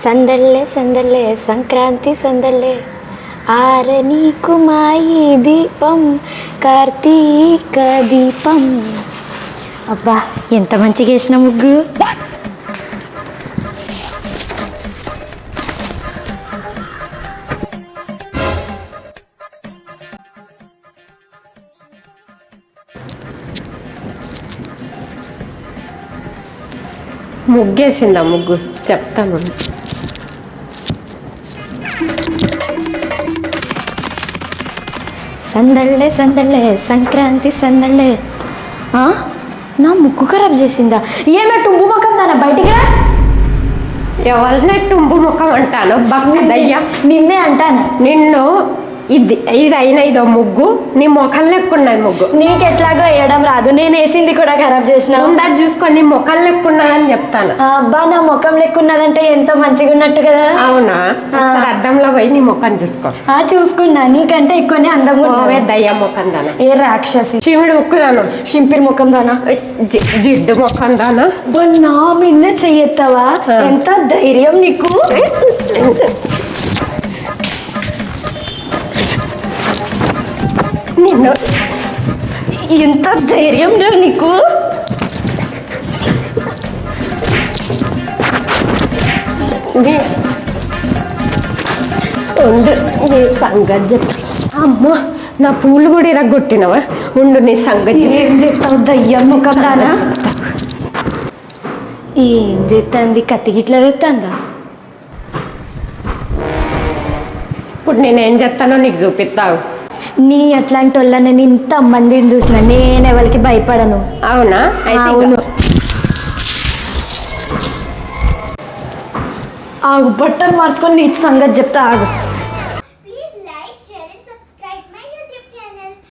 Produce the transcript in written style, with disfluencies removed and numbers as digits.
సందళ్ళే సందళ్ళే సంక్రాంతి సందళ్ళే ఆరని కుమాయి దీపం కార్తీక దీపం. అబ్బా ఎంత మంచిగా వేసిన ముగ్గు. ముగ్గేసిందా ముగ్గు చెప్తాను. సందళ్ళే సందళ్ళే సంక్రాంతి సందళ్ళే. నా ముగ్గు ఖరాబ్ చేసిందా? ఏమే టుంబు ముఖం దానా బయటికి రా. ఎవరినే టుంబు ముఖం అంటాను? దయ్యా నిన్నే అంటాను. నిన్ను ఇది అయినా ఇదో ముగ్గు నీ ముఖం లెక్కున్నది ముగ్గు. నీకెట్లాగో వేయడం రాదు, నేను వేసింది కూడా ఖరాబ్ చేసిన. ఉందని చూసుకొని నీ ముఖం లెక్కున్నదని చెప్తాను. అబ్బా నా ముఖం లెక్కున్నదంటే ఎంతో మంచిగా ఉన్నట్టు కదా. అవునా? అద్దంలో పోయి నీ ముఖం చూసుకో. చూసుకున్నా, నీకంటే ఎక్కువనే అందంగా ఉన్నవే దయ్య ముఖం దానా. ఏ రాక్షసి శివుడు ముక్కుదాను. షింపిరి ముఖం దానా. జిడ్డు ముఖం దానా. నా మీద చెయ్యెత్తావా? ఎంత ధైర్యం నీకు? నిన్ను ఎంత ధైర్యం నీకు? ఉండు నీ సంగతి చెప్తా. అమ్మా నా పూలు కూడా ఇరగొట్టినవా? ఉండు నీ సంగతి. ఏం చెప్తావు దయ్యం ముఖం దానా? ఏం చెప్తాంది? కత్తి గిట్లా తెత్తాందా? ఇప్పుడు నేనేం చెప్తానో నీకు చూపిస్తావు. నీ అట్లాంటి వాళ్ళని నేను ఇంత మందిని చూసిన, నేను ఎవరికి భయపడను. అవునా? అవును. ఆగు, బట్టలు మార్చుకొని నీ సంగతి చెప్తా. ఆగు.